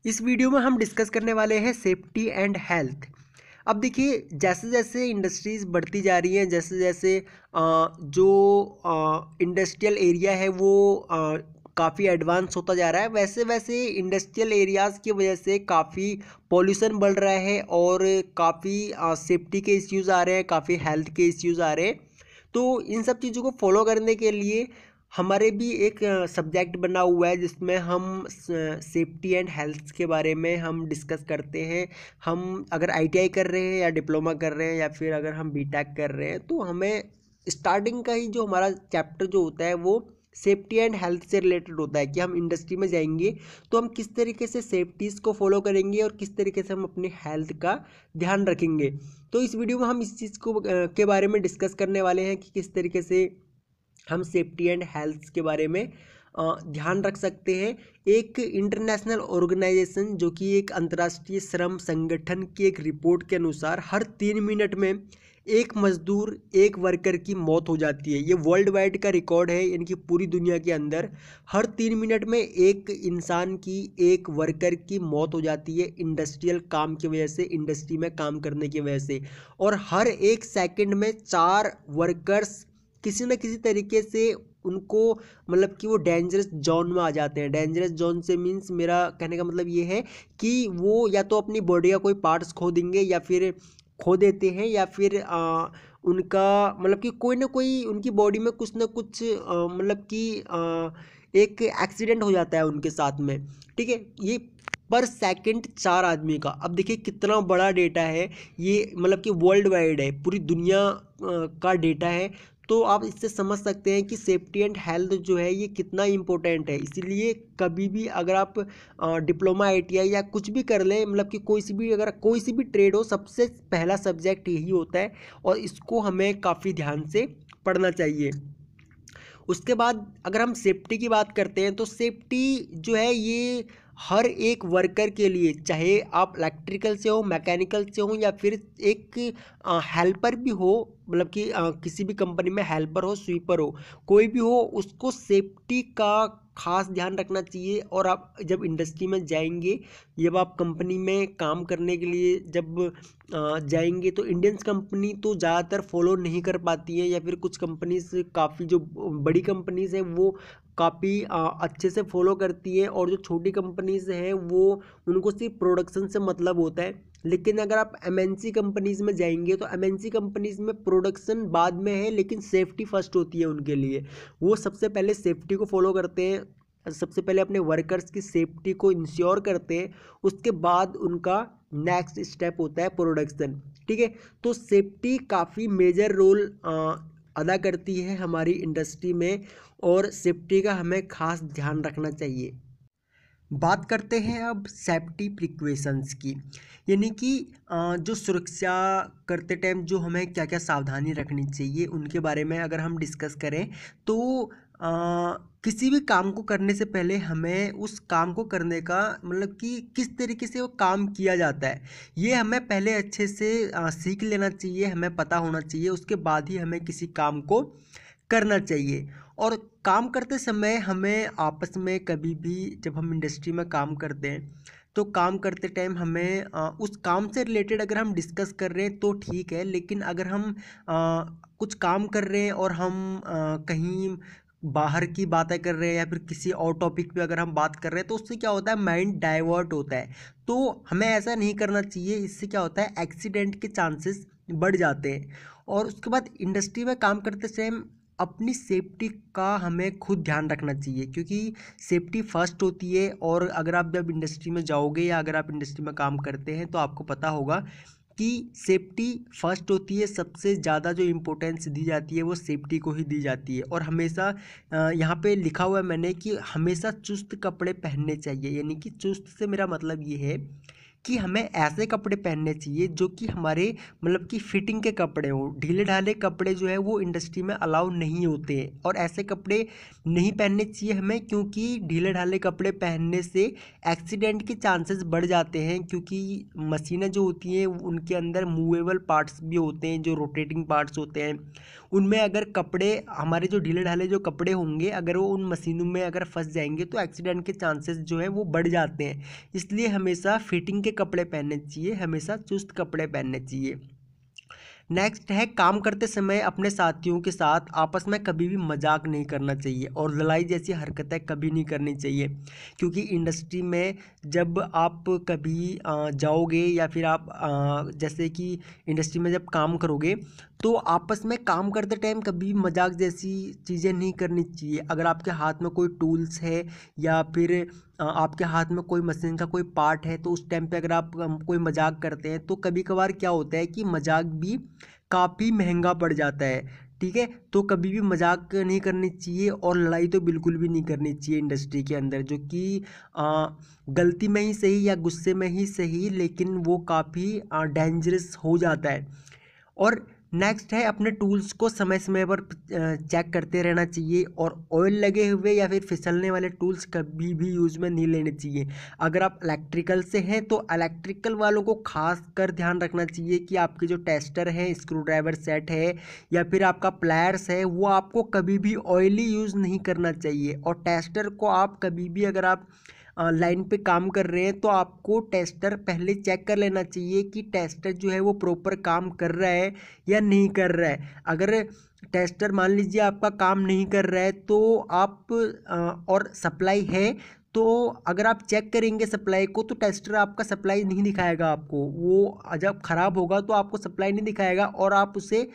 इस वीडियो में हम डिस्कस करने वाले हैं सेफ्टी एंड हेल्थ। अब देखिए, जैसे जैसे इंडस्ट्रीज़ बढ़ती जा रही हैं, जैसे जैसे जो इंडस्ट्रियल एरिया है वो काफ़ी एडवांस होता जा रहा है, वैसे वैसे इंडस्ट्रियल एरियाज़ की वजह से काफ़ी पॉल्यूशन बढ़ रहा है और काफ़ी सेफ्टी के इश्यूज़ आ रहे हैं, काफ़ी हेल्थ के इश्यूज़ आ रहे हैं। तो इन सब चीज़ों को फॉलो करने के लिए हमारे भी एक सब्जेक्ट बना हुआ है जिसमें हम सेफ्टी एंड हेल्थ के बारे में हम डिस्कस करते हैं। हम अगर आईटीआई कर रहे हैं या डिप्लोमा कर रहे हैं या फिर अगर हम बीटेक कर रहे हैं, तो हमें स्टार्टिंग का ही जो हमारा चैप्टर जो होता है वो सेफ्टी एंड हेल्थ से रिलेटेड होता है कि हम इंडस्ट्री में जाएंगे तो हम किस तरीके से सेफ्टीज़ को फॉलो करेंगे और किस तरीके से हम अपनी हेल्थ का ध्यान रखेंगे। तो इस वीडियो में हम इस चीज़ को के बारे में डिस्कस करने वाले हैं कि किस तरीके से हम सेफ्टी एंड हेल्थ के बारे में ध्यान रख सकते हैं। एक इंटरनेशनल ऑर्गेनाइजेशन जो कि एक अंतर्राष्ट्रीय श्रम संगठन की एक रिपोर्ट के अनुसार हर 3 मिनट में एक मजदूर एक वर्कर की मौत हो जाती है। ये वर्ल्ड वाइड का रिकॉर्ड है, यानी कि पूरी दुनिया के अंदर हर 3 मिनट में एक इंसान की, एक वर्कर की मौत हो जाती है इंडस्ट्रियल काम की वजह से, इंडस्ट्री में काम करने की वजह से। और हर एक सेकंड में 4 वर्कर्स किसी न किसी तरीके से उनको, मतलब कि वो डेंजरस जोन में आ जाते हैं। डेंजरस जोन से मीन्स, मेरा कहने का मतलब ये है कि वो या तो अपनी बॉडी का कोई पार्ट्स खो देंगे या फिर खो देते हैं, या फिर उनका मतलब कि कोई ना कोई उनकी बॉडी में कुछ ना कुछ मतलब कि एक एक्सीडेंट हो जाता है उनके साथ में। ठीक है, ये पर सेकंड 4 आदमी का। अब देखिए कितना बड़ा डेटा है ये, मतलब कि वर्ल्ड वाइड है, पूरी दुनिया का डेटा है। तो आप इससे समझ सकते हैं कि सेफ्टी एंड हेल्थ जो है ये कितना इम्पोर्टेंट है। इसीलिए कभी भी अगर आप डिप्लोमा आईटीआई या कुछ भी कर लें, मतलब कि कोई सी भी ट्रेड हो, सबसे पहला सब्जेक्ट यही होता है और इसको हमें काफ़ी ध्यान से पढ़ना चाहिए। उसके बाद अगर हम सेफ्टी की बात करते हैं तो सेफ्टी जो है ये हर एक वर्कर के लिए, चाहे आप इलेक्ट्रिकल से हो, मैकेनिकल से हो या फिर एक हेल्पर भी हो, मतलब कि किसी भी कंपनी में हेल्पर हो, स्वीपर हो, कोई भी हो, उसको सेफ्टी का खास ध्यान रखना चाहिए। और आप जब इंडस्ट्री में जाएंगे, जब आप कंपनी में काम करने के लिए जब जाएंगे, तो इंडियंस कंपनी तो ज़्यादातर फॉलो नहीं कर पाती है, या फिर कुछ कंपनीज, काफ़ी जो बड़ी कंपनीज हैं वो काफ़ी अच्छे से फॉलो करती है, और जो छोटी कंपनीज हैं वो, उनको सिर्फ प्रोडक्शन से मतलब होता है। लेकिन अगर आप एमएनसी कंपनीज में जाएंगे तो एमएनसी कंपनीज में प्रोडक्शन बाद में है, लेकिन सेफ्टी फर्स्ट होती है उनके लिए। वो सबसे पहले सेफ्टी को फॉलो करते हैं, सबसे पहले अपने वर्कर्स की सेफ्टी को इंश्योर करते हैं, उसके बाद उनका नेक्स्ट स्टेप होता है प्रोडक्शन। ठीक है, तो सेफ्टी काफ़ी मेजर रोल अदा करती है हमारी इंडस्ट्री में, और सेफ्टी का हमें खास ध्यान रखना चाहिए। बात करते हैं अब सेफ्टी प्रिकॉशंस की, यानी कि जो सुरक्षा करते टाइम जो हमें क्या क्या सावधानी रखनी चाहिए उनके बारे में अगर हम डिस्कस करें, तो किसी भी काम को करने से पहले हमें उस काम को करने का, मतलब कि किस तरीके से वो काम किया जाता है, ये हमें पहले अच्छे से सीख लेना चाहिए, हमें पता होना चाहिए। उसके बाद ही हमें किसी काम को करना चाहिए। और काम करते समय हमें आपस में कभी भी, जब हम इंडस्ट्री में काम करते हैं तो काम करते टाइम हमें उस काम से रिलेटेड अगर हम डिस्कस कर रहे हैं तो ठीक है, लेकिन अगर हम कुछ काम कर रहे हैं और हम कहीं बाहर की बातें कर रहे हैं या फिर किसी और टॉपिक पे अगर हम बात कर रहे हैं, तो उससे क्या होता है, माइंड डाइवर्ट होता है। तो हमें ऐसा नहीं करना चाहिए, इससे क्या होता है, एक्सीडेंट के चांसेस बढ़ जाते हैं। और उसके बाद इंडस्ट्री में काम करते टाइम अपनी सेफ्टी का हमें खुद ध्यान रखना चाहिए, क्योंकि सेफ्टी फर्स्ट होती है। और अगर आप जब इंडस्ट्री में जाओगे या अगर आप इंडस्ट्री में काम करते हैं तो आपको पता होगा कि सेफ्टी फर्स्ट होती है, सबसे ज़्यादा जो इम्पोर्टेंस दी जाती है वो सेफ्टी को ही दी जाती है। और हमेशा यहाँ पे लिखा हुआ है मैंने कि हमेशा चुस्त कपड़े पहनने चाहिए, यानी कि चुस्त से मेरा मतलब ये है कि हमें ऐसे कपड़े पहनने चाहिए जो कि हमारे मतलब कि फिटिंग के कपड़े हों। ढीले ढाले कपड़े जो है वो इंडस्ट्री में अलाउ नहीं होते हैं, और ऐसे कपड़े नहीं पहनने चाहिए हमें, क्योंकि ढीले ढाले कपड़े पहनने से एक्सीडेंट के चांसेस बढ़ जाते हैं। क्योंकि मशीनें जो होती हैं उनके अंदर मूवेबल पार्ट्स भी होते हैं, जो रोटेटिंग पार्ट्स होते हैं, उनमें अगर कपड़े हमारे जो ढीले ढाले जो कपड़े होंगे अगर वो उन मशीनों में अगर फंस जाएंगे तो एक्सीडेंट के चांसेस जो है वो बढ़ जाते हैं। इसलिए हमेशा फिटिंग के कपड़े पहनने चाहिए, हमेशा चुस्त कपड़े पहनने चाहिए। नेक्स्ट है, काम करते समय अपने साथियों के साथ आपस में कभी भी मजाक नहीं करना चाहिए और लड़ाई जैसी हरकतें कभी नहीं करनी चाहिए। क्योंकि इंडस्ट्री में जब आप कभी जाओगे या फिर आप जैसे कि इंडस्ट्री में जब काम करोगे तो आपस में काम करते टाइम कभी मजाक जैसी चीज़ें नहीं करनी चाहिए। अगर आपके हाथ में कोई टूल्स है या फिर आपके हाथ में कोई मशीन का कोई पार्ट है तो उस टाइम पे अगर आप कोई मजाक करते हैं तो कभी कभार क्या होता है कि मजाक भी काफ़ी महंगा पड़ जाता है। ठीक है, तो कभी भी मजाक नहीं करनी चाहिए और लड़ाई तो बिल्कुल भी नहीं करनी चाहिए इंडस्ट्री के अंदर, जो कि गलती में ही सही या गुस्से में ही सही, लेकिन वो काफ़ी डेंजरस हो जाता है। और नेक्स्ट है, अपने टूल्स को समय समय पर चेक करते रहना चाहिए, और ऑयल लगे हुए या फिर फिसलने वाले टूल्स कभी भी यूज़ में नहीं लेने चाहिए। अगर आप इलेक्ट्रिकल से हैं तो इलेक्ट्रिकल वालों को खास कर ध्यान रखना चाहिए कि आपके जो टेस्टर है, स्क्रू ड्राइवर सेट है या फिर आपका प्लायर्स है, वो आपको कभी भी ऑयली यूज़ नहीं करना चाहिए। और टेस्टर को आप कभी भी अगर आप लाइन पे काम कर रहे हैं तो आपको टेस्टर पहले चेक कर लेना चाहिए कि टेस्टर जो है वो प्रॉपर काम कर रहा है या नहीं कर रहा है। अगर टेस्टर मान लीजिए आपका काम नहीं कर रहा है तो आप और सप्लाई है तो अगर आप चेक करेंगे सप्लाई को तो टेस्टर आपका सप्लाई नहीं दिखाएगा आपको। वो जब ख़राब होगा तो आपको सप्लाई नहीं दिखाएगा और आप उसे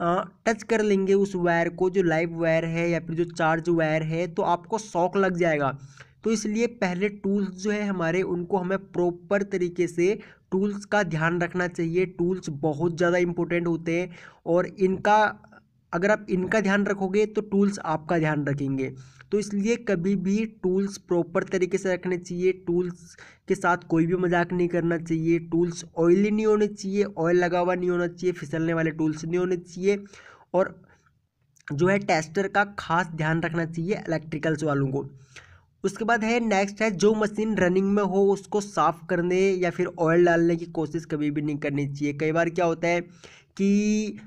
टच कर लेंगे उस वायर को, जो लाइव वायर है या फिर जो चार्ज वायर है, तो आपको शॉक लग जाएगा। तो इसलिए पहले टूल्स जो है हमारे उनको हमें प्रॉपर तरीके से टूल्स का ध्यान रखना चाहिए। टूल्स बहुत ज़्यादा इम्पोर्टेंट होते हैं और इनका अगर आप इनका ध्यान रखोगे तो टूल्स आपका ध्यान रखेंगे। तो इसलिए कभी भी टूल्स प्रॉपर तरीके से रखने चाहिए, टूल्स के साथ कोई भी मजाक नहीं करना चाहिए, टूल्स ऑयली नहीं होने चाहिए, ऑयल लगा हुआ नहीं होना चाहिए, फिसलने वाले टूल्स नहीं होने चाहिए, और जो है टेस्टर का खास ध्यान रखना चाहिए इलेक्ट्रिकल्स वालों को। उसके बाद है नेक्स्ट है, जो मशीन रनिंग में हो उसको साफ़ करने या फिर ऑयल डालने की कोशिश कभी भी नहीं करनी चाहिए। कई बार क्या होता है कि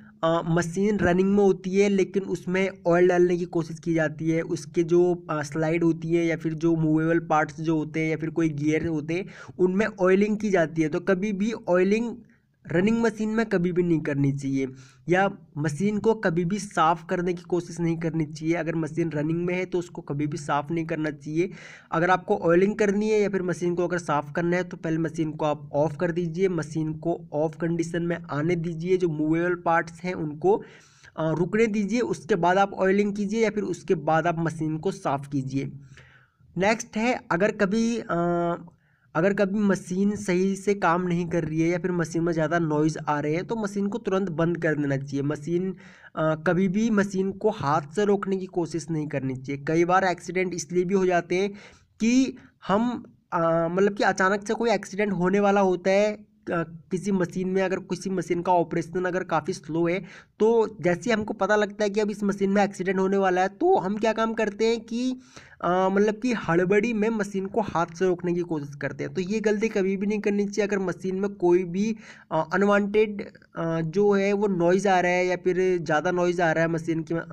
मशीन रनिंग में होती है लेकिन उसमें ऑयल डालने की कोशिश की जाती है, उसके जो स्लाइड होती है या फिर जो मूवेबल पार्ट्स जो होते हैं या फिर कोई गियर होते हैं उनमें ऑयलिंग की जाती है। तो कभी भी ऑयलिंग रनिंग मशीन में कभी भी नहीं करनी चाहिए, या मशीन को कभी भी साफ़ करने की कोशिश नहीं करनी चाहिए। अगर मशीन रनिंग में है तो उसको कभी भी साफ़ नहीं करना चाहिए। अगर आपको ऑयलिंग करनी है या फिर मशीन को अगर साफ़ करना है तो पहले मशीन को आप ऑफ़ कर दीजिए, मशीन को ऑफ कंडीशन में आने दीजिए, जो मूवेबल पार्ट्स हैं उनको रुकने दीजिए, उसके बाद आप ऑयलिंग कीजिए या फिर उसके बाद आप मशीन को साफ़ कीजिए। नेक्स्ट है, अगर कभी मशीन सही से काम नहीं कर रही है या फिर मशीन में ज़्यादा नॉइज़ आ रहे हैं तो मशीन को तुरंत बंद कर देना चाहिए। कभी भी मशीन को हाथ से रोकने की कोशिश नहीं करनी चाहिए। कई बार एक्सीडेंट इसलिए भी हो जाते हैं कि हम मतलब कि अचानक से कोई एक्सीडेंट होने वाला होता है किसी मशीन में। अगर किसी मशीन का ऑपरेशन अगर काफ़ी स्लो है तो जैसे हमको पता लगता है कि अब इस मशीन में एक्सीडेंट होने वाला है तो हम क्या काम करते हैं कि मतलब कि हड़बड़ी में मशीन को हाथ से रोकने की कोशिश करते हैं। तो ये गलती कभी भी नहीं करनी चाहिए। अगर मशीन में कोई भी अनवांटेड जो है वो नॉइज़ आ रहा है या फिर ज़्यादा नॉइज़ आ रहा है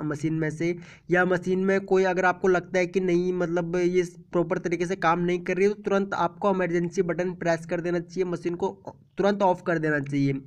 मशीन में से, या मशीन में कोई अगर आपको लगता है कि नहीं मतलब ये प्रॉपर तरीके से काम नहीं कर रही है तो तुरंत आपको इमरजेंसी बटन प्रेस कर देना चाहिए, मशीन को तुरंत ऑफ कर देना चाहिए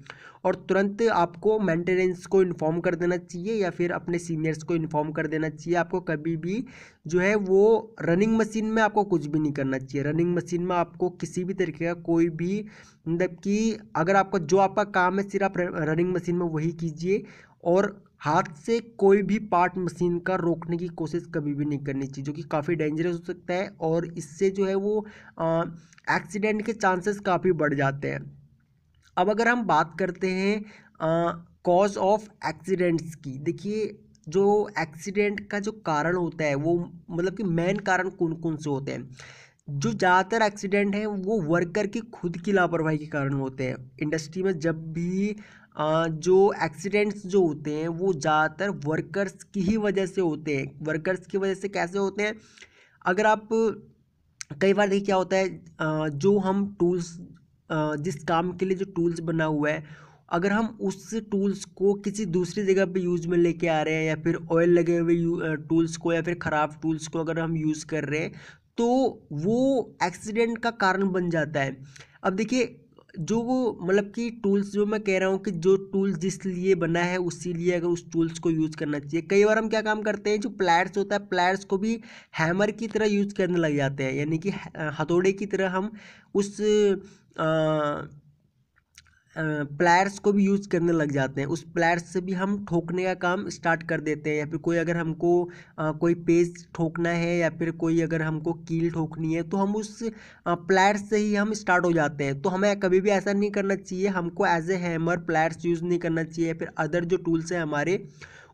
और तुरंत आपको मेंटेनेंस को इन्फॉर्म कर देना चाहिए या फिर अपने सीनियर्स को इन्फॉर्म कर देना चाहिए। आपको कभी भी जो है वो रनिंग मशीन में आपको कुछ भी नहीं करना चाहिए। रनिंग मशीन में आपको किसी भी तरीके का कोई भी मतलब कि अगर आपका जो आपका काम है सिर्फ आप रनिंग मशीन में वही कीजिए, और हाथ से कोई भी पार्ट मशीन का रोकने की कोशिश कभी भी नहीं करनी चाहिए, जो कि काफ़ी डेंजरस हो सकता है और इससे जो है वो एक्सीडेंट के चांसेस काफ़ी बढ़ जाते हैं। अब अगर हम बात करते हैं कॉज ऑफ एक्सीडेंट्स की, देखिए जो एक्सीडेंट का जो कारण होता है वो मतलब कि मेन कारण कौन कौन से होते हैं। जो ज़्यादातर एक्सीडेंट हैं वो वर्कर की खुद की लापरवाही के कारण होते हैं। इंडस्ट्री में जब भी जो एक्सीडेंट्स जो होते हैं वो ज़्यादातर वर्कर्स की ही वजह से होते हैं। वर्कर्स की वजह से कैसे होते हैं, अगर आप कई बार देखिए क्या होता है, जो हम टूल्स, जिस काम के लिए जो टूल्स बना हुआ है, अगर हम उस टूल्स को किसी दूसरी जगह पे यूज़ में लेके आ रहे हैं, या फिर ऑयल लगे हुए टूल्स को या फिर ख़राब टूल्स को अगर हम यूज़ कर रहे हैं, तो वो एक्सीडेंट का कारण बन जाता है। अब देखिए, जो वो मतलब कि टूल्स, जो मैं कह रहा हूँ कि जो टूल्स जिस लिए बना है उसी लिए अगर उस टूल्स को यूज़ करना चाहिए। कई बार हम क्या काम करते हैं, जो प्लायर्स होता है, प्लायर्स को भी हैमर की तरह यूज़ करने लग जाते हैं, यानी कि हथौड़े की तरह हम उस प्लायर्स को भी यूज़ करने लग जाते हैं। उस प्लायर्स से भी हम ठोकने का काम स्टार्ट कर देते हैं, या फिर कोई अगर हमको कोई पेज ठोकना है या फिर कोई अगर हमको कील ठोकनी है, तो हम उस प्लायर्स से ही हम स्टार्ट हो जाते हैं। तो हमें कभी भी ऐसा नहीं करना चाहिए, हमको as a hammer pliers use नहीं करना चाहिए, या फिर अदर जो टूल्स हैं हमारे,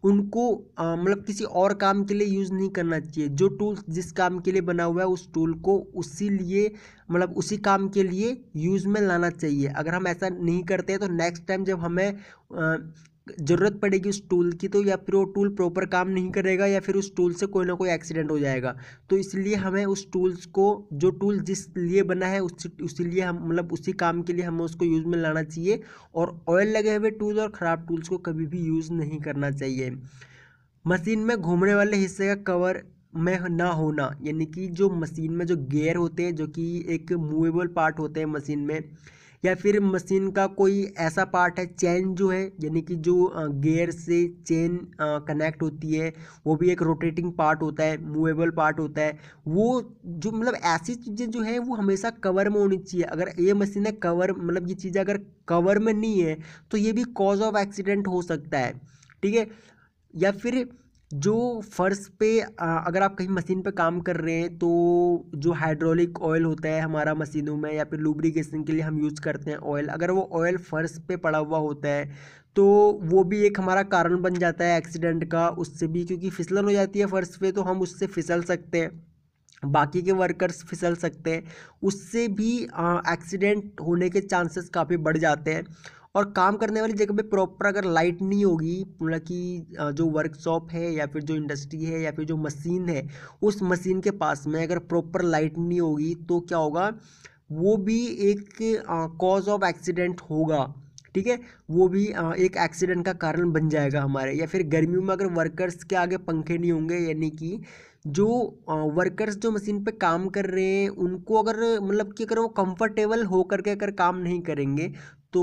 उनको मतलब किसी और काम के लिए यूज़ नहीं करना चाहिए। जो टूल्स जिस काम के लिए बना हुआ है उस टूल को उसी लिए, मतलब उसी काम के लिए यूज़ में लाना चाहिए। अगर हम ऐसा नहीं करते तो नेक्स्ट टाइम जब हमें ज़रूरत पड़ेगी उस टूल की, तो या फिर वो टूल प्रॉपर काम नहीं करेगा, या फिर उस टूल से कोई ना कोई एक्सीडेंट हो जाएगा। तो इसलिए हमें उस टूल्स को, जो टूल जिस लिए बना है उसी लिए हम, मतलब उसी काम के लिए हमें उसको यूज़ में लाना चाहिए। और ऑयल लगे हुए टूल और ख़राब टूल्स को कभी भी यूज़ नहीं करना चाहिए। मशीन में घूमने वाले हिस्से का कवर में ना होना, यानी कि जो मशीन में जो गियर होते हैं, जो कि एक मूवेबल पार्ट होते हैं मशीन में, या फिर मशीन का कोई ऐसा पार्ट है, चेन जो है, यानी कि जो गियर से चेन कनेक्ट होती है, वो भी एक रोटेटिंग पार्ट होता है, मूवेबल पार्ट होता है। वो जो मतलब ऐसी चीज़ें जो है वो हमेशा कवर में होनी चाहिए। अगर ये मशीन है कवर, मतलब ये चीज़ें अगर कवर में नहीं है तो ये भी कॉज ऑफ एक्सीडेंट हो सकता है। ठीक है। या फिर जो फर्श पे अगर आप कहीं मशीन पे काम कर रहे हैं, तो जो हाइड्रोलिक ऑयल होता है हमारा मशीनों में, या फिर लुब्रिकेशन के लिए हम यूज़ करते हैं ऑयल, अगर वो ऑयल फर्श पे पड़ा हुआ होता है तो वो भी एक हमारा कारण बन जाता है एक्सीडेंट का। उससे भी, क्योंकि फिसलन हो जाती है फर्श पे, तो हम उससे फिसल सकते हैं, बाकी के वर्कर्स फिसल सकते हैं, उससे भी एक्सीडेंट होने के चांसेस काफ़ी बढ़ जाते हैं। और काम करने वाली जगह पे प्रॉपर अगर लाइट नहीं होगी, मतलब कि जो वर्कशॉप है या फिर जो इंडस्ट्री है या फिर जो मशीन है, उस मशीन के पास में अगर प्रॉपर लाइट नहीं होगी तो क्या होगा, वो भी एक कॉज ऑफ एक्सीडेंट होगा। ठीक है। वो भी एक एक्सीडेंट का कारण बन जाएगा हमारे। या फिर गर्मियों में अगर वर्कर्स के आगे पंखे नहीं होंगे, यानी कि जो वर्कर्स जो मशीन पे काम कर रहे हैं उनको अगर, मतलब कि अगर वो कंफर्टेबल हो करके अगर काम नहीं करेंगे, तो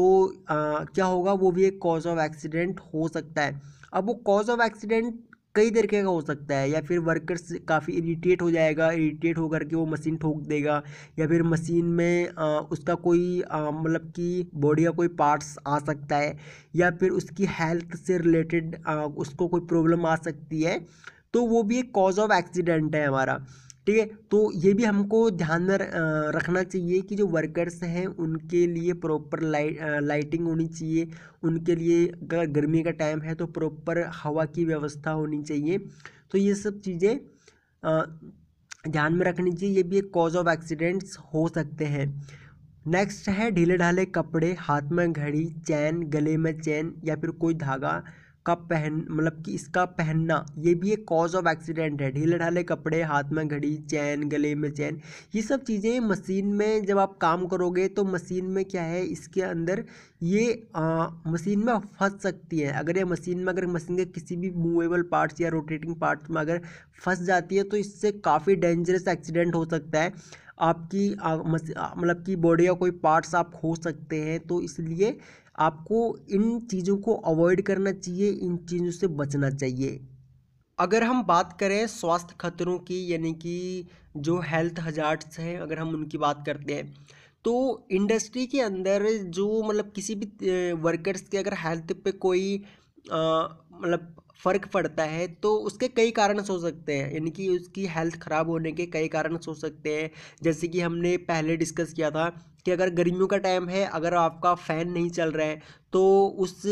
क्या होगा, वो भी एक कॉज ऑफ एक्सीडेंट हो सकता है। अब वो कॉज ऑफ एक्सीडेंट कई तरीके का हो सकता है। या फिर वर्कर्स काफ़ी इरिटेट हो जाएगा, इरिटेट होकर के वो मशीन ठोक देगा, या फिर मशीन में उसका कोई मतलब कि बॉडी का कोई पार्ट्स आ सकता है, या फिर उसकी हेल्थ से रिलेटेड उसको कोई प्रॉब्लम आ सकती है, तो वो भी एक कॉज ऑफ एक्सीडेंट है हमारा। ठीक है। तो ये भी हमको ध्यान में रखना चाहिए कि जो वर्कर्स हैं उनके लिए प्रॉपर लाइटिंग होनी चाहिए, उनके लिए अगर गर्मी का टाइम है तो प्रॉपर हवा की व्यवस्था होनी चाहिए। तो ये सब चीज़ें ध्यान में रखनी चाहिए, ये भी एक कॉज ऑफ एक्सीडेंट्स हो सकते हैं। नेक्स्ट है ढीले ढाले कपड़े, हाथ में घड़ी, चैन, गले में चैन या फिर कोई धागा का मतलब कि इसका पहनना, ये भी एक कॉज ऑफ एक्सीडेंट है। ढीले ढाले कपड़े, हाथ में घड़ी, चैन, गले में चैन, ये सब चीज़ें मशीन में जब आप काम करोगे तो मशीन में क्या है, इसके अंदर ये मशीन में फंस सकती है। अगर ये मशीन में, अगर मशीन के किसी भी मूवेबल पार्ट्स या रोटेटिंग पार्ट्स में अगर फंस जाती है तो इससे काफ़ी डेंजरस एक्सीडेंट हो सकता है। आपकी मतलब कि बॉडी का कोई पार्ट्स आप खो सकते हैं। तो इसलिए आपको इन चीज़ों को अवॉइड करना चाहिए, इन चीज़ों से बचना चाहिए। अगर हम बात करें स्वास्थ्य खतरों की, यानी कि जो हेल्थ हजार्ड्स हैं, अगर हम उनकी बात करते हैं, तो इंडस्ट्री के अंदर जो मतलब किसी भी वर्कर्स के अगर हेल्थ पे कोई मतलब फ़र्क पड़ता है तो उसके कई कारण हो सकते हैं, यानी कि उसकी हेल्थ ख़राब होने के कई कारण हो सकते हैं। जैसे कि हमने पहले डिस्कस किया था कि अगर गर्मियों का टाइम है, अगर आपका फ़ैन नहीं चल रहा है तो उस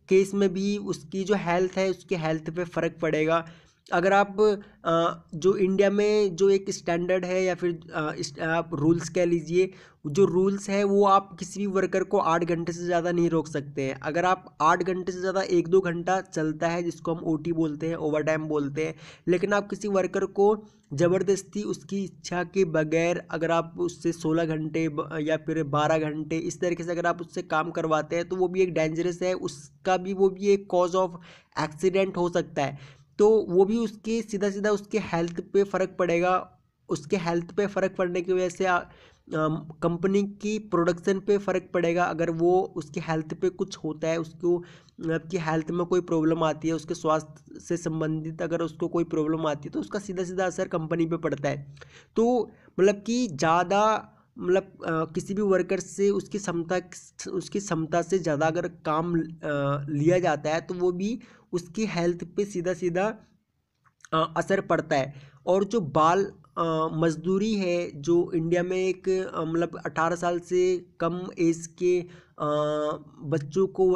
केस में भी उसकी जो हेल्थ है, उसकी हेल्थ पे फ़र्क पड़ेगा। अगर आप जो इंडिया में जो एक स्टैंडर्ड है या फिर आप रूल्स कह लीजिए, जो रूल्स है वो आप किसी भी वर्कर को 8 घंटे से ज़्यादा नहीं रोक सकते हैं। अगर आप 8 घंटे से ज़्यादा 1-2 घंटा चलता है जिसको हम ओटी बोलते हैं, ओवर टाइम बोलते हैं, लेकिन आप किसी वर्कर को ज़बरदस्ती उसकी इच्छा के बगैर अगर आप उससे 16 घंटे या फिर 12 घंटे इस तरीके से अगर आप उससे काम करवाते हैं तो वो भी एक डेंजरस है, उसका भी वो भी एक कॉज ऑफ एक्सीडेंट हो सकता है। तो वो भी उसके सीधा सीधा उसके हेल्थ पे फ़र्क पड़ेगा। उसके हेल्थ पे फ़र्क पड़ने की वजह से कंपनी की प्रोडक्शन पे फ़र्क पड़ेगा। अगर वो उसके हेल्थ पे कुछ होता है, उसको मतलब कि हेल्थ में कोई प्रॉब्लम आती है, उसके स्वास्थ्य से संबंधित अगर उसको कोई प्रॉब्लम आती है तो उसका सीधा सीधा असर कंपनी पे पड़ता है। तो मतलब कि ज़्यादा मतलब किसी भी वर्कर से उसकी क्षमता से ज़्यादा अगर काम लिया जाता है तो वो भी उसकी हेल्थ पे सीधा सीधा असर पड़ता है। और जो बाल मजदूरी है जो इंडिया में एक मतलब 18 साल से कम एज के बच्चों को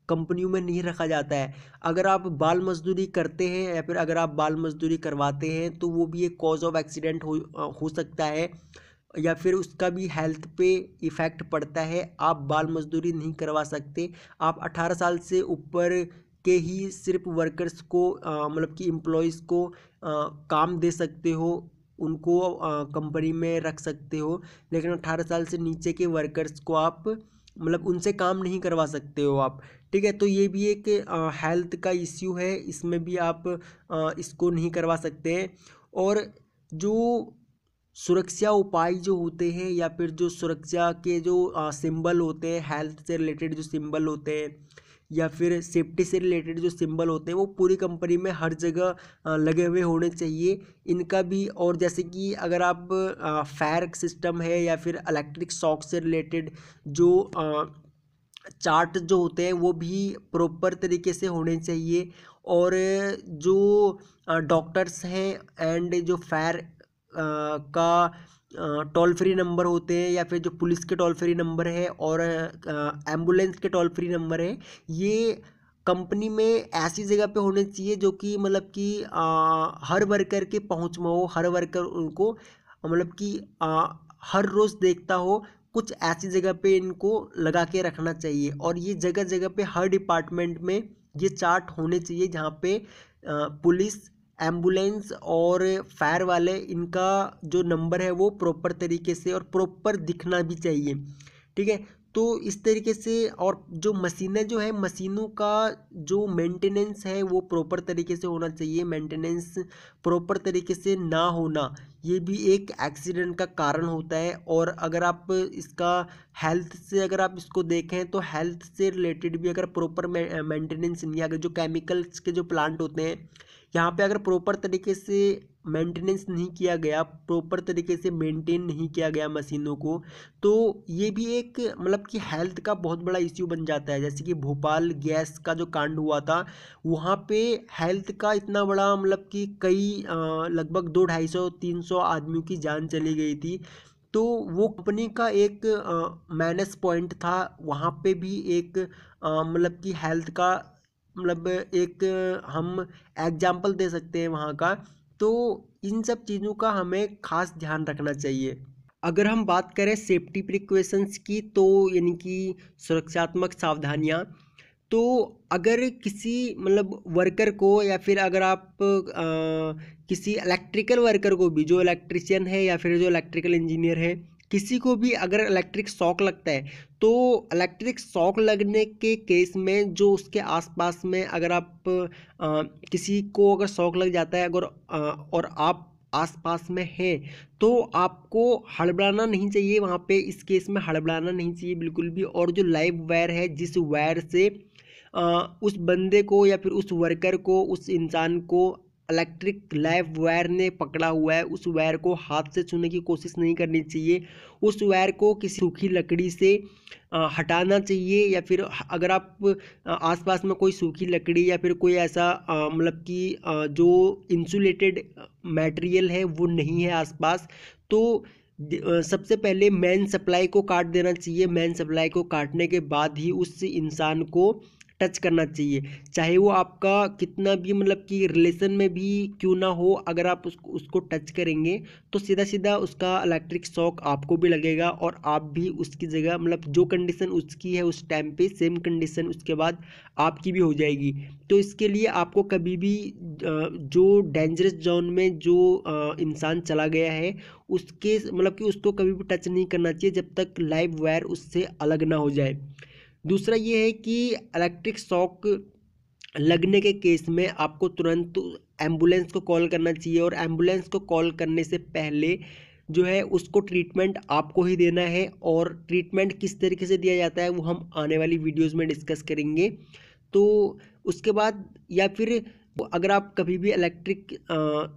कंपनियों में नहीं रखा जाता है। अगर आप बाल मजदूरी करते हैं या फिर अगर आप बाल मजदूरी करवाते हैं तो वो भी एक कॉज ऑफ एक्सीडेंट हो सकता है, या फिर उसका भी हेल्थ पे इफ़ेक्ट पड़ता है। आप बाल मजदूरी नहीं करवा सकते। आप 18 साल से ऊपर के ही सिर्फ वर्कर्स को मतलब कि एम्प्लॉयज़ को काम दे सकते हो, उनको कंपनी में रख सकते हो, लेकिन 18 साल से नीचे के वर्कर्स को आप मतलब उनसे काम नहीं करवा सकते हो आप। ठीक है, तो ये भी एक हेल्थ का इश्यू है, इसमें भी आप इसको नहीं करवा सकते हैं। और जो सुरक्षा उपाय जो होते हैं या फिर जो सुरक्षा के जो सिंबल होते हैं, हेल्थ से रिलेटेड जो सिंबल होते हैं या फिर सेफ्टी से रिलेटेड जो सिंबल होते हैं वो पूरी कंपनी में हर जगह लगे हुए होने चाहिए इनका भी। और जैसे कि अगर आप फायर सिस्टम है या फिर इलेक्ट्रिक शॉक से रिलेटेड जो चार्ट जो होते हैं वो भी प्रॉपर तरीके से होने चाहिए। और जो डॉक्टर्स हैं एंड जो फायर का टोल फ्री नंबर होते हैं या फिर जो पुलिस के टोल फ्री नंबर है और एम्बुलेंस के टोल फ्री नंबर है, ये कंपनी में ऐसी जगह पे होने चाहिए जो कि मतलब कि हर वर्कर के पहुंच में हो, हर वर्कर उनको मतलब कि हर रोज़ देखता हो। कुछ ऐसी जगह पे इनको लगा के रखना चाहिए और ये जगह जगह पे हर डिपार्टमेंट में ये चार्ट होने चाहिए जहाँ पे पुलिस, एम्बुलेंस और फायर वाले इनका जो नंबर है वो प्रॉपर तरीके से और प्रॉपर दिखना भी चाहिए। ठीक है, तो इस तरीके से। और जो मशीनें जो है, मशीनों का जो मेंटेनेंस है वो प्रॉपर तरीके से होना चाहिए। मेंटेनेंस प्रॉपर तरीके से ना होना ये भी एक एक्सीडेंट का कारण होता है। और अगर आप इसका हेल्थ से अगर आप इसको देखें तो हेल्थ से रिलेटेड भी अगर प्रॉपर मेंटेनेंस नहीं, अगर जो केमिकल्स के जो प्लांट होते हैं यहाँ पे अगर प्रॉपर तरीके से मेंटेनेंस नहीं किया गया, प्रॉपर तरीके से मेंटेन नहीं किया गया मशीनों को, तो ये भी एक मतलब कि हेल्थ का बहुत बड़ा इश्यू बन जाता है। जैसे कि भोपाल गैस का जो कांड हुआ था, वहाँ पे हेल्थ का इतना बड़ा मतलब कि कई लगभग 200-250-300 आदमियों की जान चली गई थी। तो वो कंपनी का एक माइनस पॉइंट था। वहाँ पे भी एक मतलब कि हेल्थ का मतलब एक हम एग्जाम्पल दे सकते हैं वहाँ का। तो इन सब चीज़ों का हमें खास ध्यान रखना चाहिए। अगर हम बात करें सेफ्टी प्रिकॉशंस की, तो यानी कि सुरक्षात्मक सावधानियाँ, तो अगर किसी मतलब वर्कर को या फिर अगर आप किसी इलेक्ट्रिकल वर्कर को भी, जो इलेक्ट्रिशियन है या फिर जो इलेक्ट्रिकल इंजीनियर है, किसी को भी अगर इलेक्ट्रिक शॉक लगता है तो इलेक्ट्रिक शॉक लगने के केस में जो उसके आसपास में अगर आप किसी को अगर शॉक लग जाता है अगर और आप आसपास में हैं तो आपको हड़बड़ाना नहीं चाहिए। वहाँ पे इस केस में हड़बड़ाना नहीं चाहिए बिल्कुल भी। और जो लाइव वायर है, जिस वायर से उस बंदे को या फिर उस वर्कर को, उस इंसान को इलेक्ट्रिक लाइव वायर ने पकड़ा हुआ है, उस वायर को हाथ से छूने की कोशिश नहीं करनी चाहिए। उस वायर को किसी सूखी लकड़ी से हटाना चाहिए। या फिर अगर आप आसपास में कोई सूखी लकड़ी या फिर कोई ऐसा मतलब कि जो इंसुलेटेड मटेरियल है वो नहीं है आसपास, तो सबसे पहले मेन सप्लाई को काट देना चाहिए। मेन सप्लाई को काटने के बाद ही उस इंसान को टच करना चाहिए, चाहे वो आपका कितना भी मतलब कि रिलेशन में भी क्यों ना हो। अगर आप उसको टच करेंगे तो सीधा सीधा उसका इलेक्ट्रिक शॉक आपको भी लगेगा और आप भी उसकी जगह मतलब जो कंडीशन उसकी है उस टाइम पे सेम कंडीशन उसके बाद आपकी भी हो जाएगी। तो इसके लिए आपको कभी भी जो डेंजरस जोन में जो इंसान चला गया है उसके मतलब कि उसको कभी भी टच नहीं करना चाहिए जब तक लाइव वायर उससे अलग ना हो जाए। दूसरा ये है कि इलेक्ट्रिक शॉक लगने के केस में आपको तुरंत एम्बुलेंस को कॉल करना चाहिए और एम्बुलेंस को कॉल करने से पहले जो है उसको ट्रीटमेंट आपको ही देना है। और ट्रीटमेंट किस तरीके से दिया जाता है वो हम आने वाली वीडियोस में डिस्कस करेंगे। तो उसके बाद या फिर अगर आप कभी भी इलेक्ट्रिक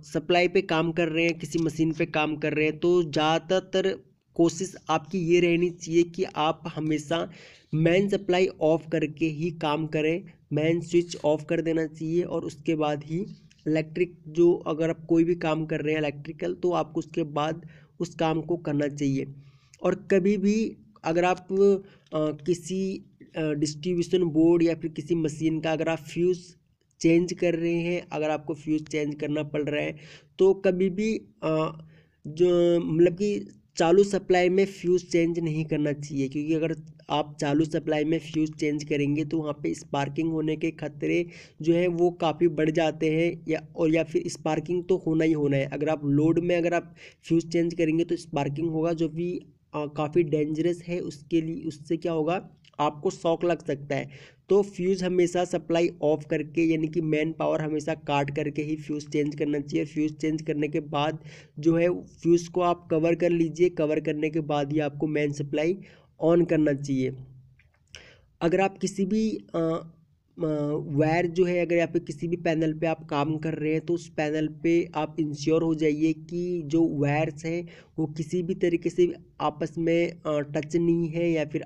सप्लाई पे काम कर रहे हैं, किसी मशीन पे काम कर रहे हैं, तो ज़्यादातर कोशिश आपकी ये रहनी चाहिए कि आप हमेशा मेन सप्लाई ऑफ करके ही काम करें। मेन स्विच ऑफ कर देना चाहिए और उसके बाद ही इलेक्ट्रिक जो अगर आप कोई भी काम कर रहे हैं इलेक्ट्रिकल तो आपको उसके बाद उस काम को करना चाहिए। और कभी भी अगर आप किसी डिस्ट्रीब्यूशन बोर्ड या फिर किसी मशीन का अगर आप फ्यूज़ चेंज कर रहे हैं, अगर आपको फ्यूज़ चेंज करना पड़ रहा है तो कभी भी जो मतलब कि चालू सप्लाई में फ्यूज़ चेंज नहीं करना चाहिए, क्योंकि अगर आप चालू सप्लाई में फ्यूज़ चेंज करेंगे तो वहाँ पे स्पार्किंग होने के खतरे जो है वो काफ़ी बढ़ जाते हैं। या फिर स्पार्किंग तो होना ही होना है। अगर आप लोड में अगर आप फ्यूज़ चेंज करेंगे तो स्पार्किंग होगा जो भी काफ़ी डेंजरस है। उसके लिए उससे क्या होगा आपको शॉक लग सकता है। तो फ्यूज़ हमेशा सप्लाई ऑफ करके यानी कि मेन पावर हमेशा काट करके ही फ्यूज़ चेंज करना चाहिए। फ्यूज़ चेंज करने के बाद जो है फ्यूज़ को आप कवर कर लीजिए, कवर करने के बाद ही आपको मेन सप्लाई ऑन करना चाहिए। अगर आप किसी भी वायर जो है अगर यहाँ पे किसी भी पैनल पे आप काम कर रहे हैं तो उस पैनल पे आप इंश्योर हो जाइए कि जो वायर्स हैं वो किसी भी तरीके से आपस में टच नहीं है, या फिर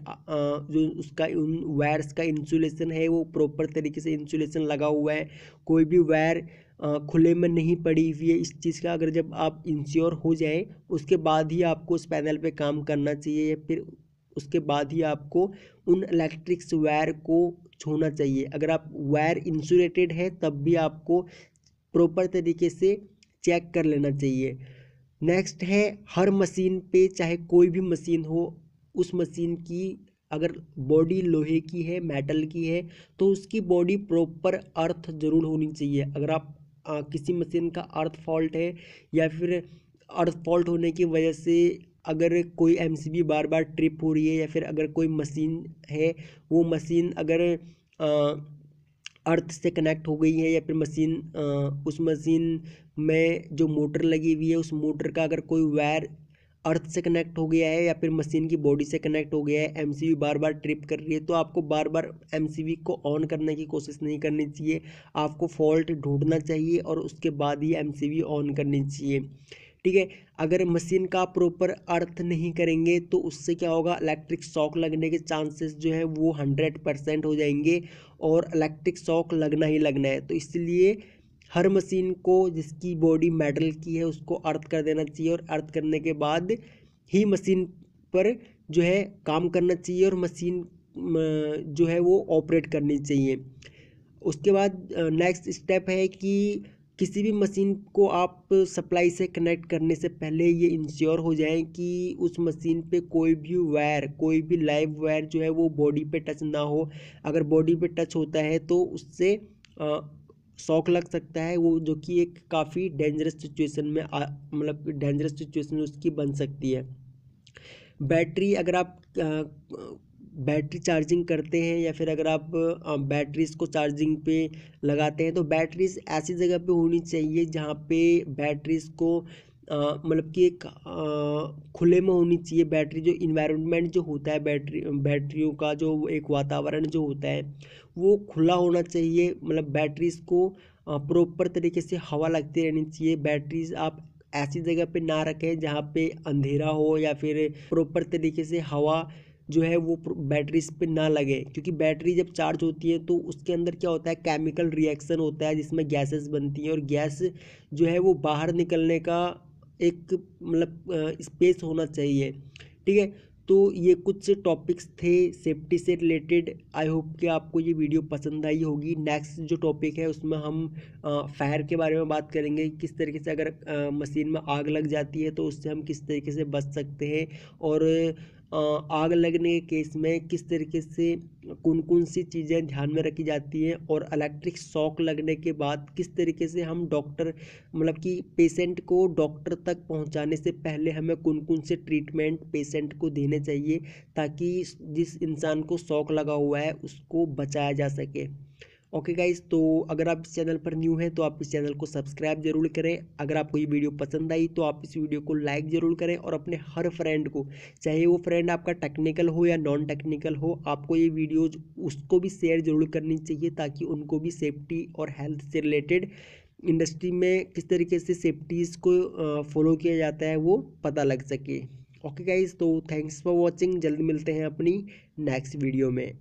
जो उसका उन वायर्स का इंसुलेशन है वो प्रॉपर तरीके से इंसुलेशन लगा हुआ है, कोई भी वायर खुले में नहीं पड़ी हुई है। इस चीज़ का अगर जब आप इंश्योर हो जाए उसके बाद ही आपको उस पैनल पे काम करना चाहिए, या फिर उसके बाद ही आपको उन इलेक्ट्रिक्स वायर को छूना चाहिए। अगर आप वायर इंसुलेटेड है तब भी आपको प्रॉपर तरीके से चेक कर लेना चाहिए। नेक्स्ट है हर मशीन पे चाहे कोई भी मशीन हो उस मशीन की अगर बॉडी लोहे की है मेटल की है तो उसकी बॉडी प्रॉपर अर्थ ज़रूर होनी चाहिए। अगर आप किसी मशीन का अर्थ फॉल्ट है या फिर अर्थ फॉल्ट होने की वजह से अगर कोई एमसीबी बार बार ट्रिप हो रही है, या फिर अगर कोई मशीन है वो मशीन अगर अर्थ से कनेक्ट हो गई है, या फिर मशीन उस मशीन में जो मोटर लगी हुई है उस मोटर का अगर कोई वायर अर्थ से कनेक्ट हो गया है या फिर मशीन की बॉडी से कनेक्ट हो गया है, एमसीबी बार बार ट्रिप कर रही है, तो आपको बार बार एमसीबी को ऑन करने की कोशिश नहीं करनी चाहिए। आपको फॉल्ट ढूंढना चाहिए और उसके बाद ही एमसीबी ऑन करनी चाहिए। ठीक है। अगर मशीन का प्रॉपर अर्थ नहीं करेंगे तो उससे क्या होगा इलेक्ट्रिक शॉक लगने के चांसेस जो है वो 100% हो जाएंगे और इलेक्ट्रिक शॉक लगना ही लगना है। तो इसलिए हर मशीन को जिसकी बॉडी मेटल की है उसको अर्थ कर देना चाहिए और अर्थ करने के बाद ही मशीन पर जो है काम करना चाहिए और मशीन जो है वो ऑपरेट करनी चाहिए। उसके बाद नेक्स्ट स्टेप है कि किसी भी मशीन को आप सप्लाई से कनेक्ट करने से पहले ये इंश्योर हो जाएं कि उस मशीन पे कोई भी वायर कोई भी लाइव वायर जो है वो बॉडी पे टच ना हो। अगर बॉडी पे टच होता है तो उससे शॉक लग सकता है, वो जो कि एक काफ़ी डेंजरस सिचुएशन में मतलब डेंजरस सिचुएशन उसकी बन सकती है। बैटरी अगर आप बैटरी चार्जिंग करते हैं या फिर अगर आप बैटरीज को चार्जिंग पे लगाते हैं तो बैटरीज ऐसी जगह पे होनी चाहिए जहाँ पे बैटरीज को मतलब कि एक खुले में होनी चाहिए। बैटरी जो इन्वायरमेंट जो होता है बैटरियों का जो एक वातावरण जो होता है वो खुला होना चाहिए। मतलब बैटरीज को प्रॉपर तरीके से हवा लगती रहनी चाहिए। बैटरीज आप ऐसी जगह पे ना रखें जहाँ पे अंधेरा हो या फिर प्रॉपर तरीके से हवा जो है वो बैटरीज पे ना लगे, क्योंकि बैटरी जब चार्ज होती है तो उसके अंदर क्या होता है केमिकल रिएक्शन होता है जिसमें गैसेस बनती हैं और गैस जो है वो बाहर निकलने का एक मतलब स्पेस होना चाहिए। ठीक है। तो ये कुछ टॉपिक्स थे सेफ्टी से रिलेटेड। आई होप कि आपको ये वीडियो पसंद आई होगी। नेक्स्ट जो टॉपिक है उसमें हम फायर के बारे में बात करेंगे, किस तरीके से अगर मशीन में आग लग जाती है तो उससे हम किस तरीके से बच सकते हैं, और आग लगने के केस में किस तरीके से कौन कौन सी चीज़ें ध्यान में रखी जाती हैं, और इलेक्ट्रिक शॉक लगने के बाद किस तरीके से हम डॉक्टर मतलब कि पेशेंट को डॉक्टर तक पहुंचाने से पहले हमें कौन कौन से ट्रीटमेंट पेशेंट को देने चाहिए, ताकि जिस इंसान को शॉक लगा हुआ है उसको बचाया जा सके। ओके गाइस, तो अगर आप इस चैनल पर न्यू हैं तो आप इस चैनल को सब्सक्राइब जरूर करें। अगर आपको ये वीडियो पसंद आई तो आप इस वीडियो को लाइक ज़रूर करें, और अपने हर फ्रेंड को, चाहे वो फ्रेंड आपका टेक्निकल हो या नॉन टेक्निकल हो, आपको ये वीडियोज उसको भी शेयर जरूर करनी चाहिए, ताकि उनको भी सेफ्टी और हेल्थ से रिलेटेड इंडस्ट्री में किस तरीके से सेफ्टीज़ को फॉलो किया जाता है वो पता लग सके। ओके गाइस, तो थैंक्स फॉर वॉचिंग। जल्द मिलते हैं अपनी नेक्स्ट वीडियो में।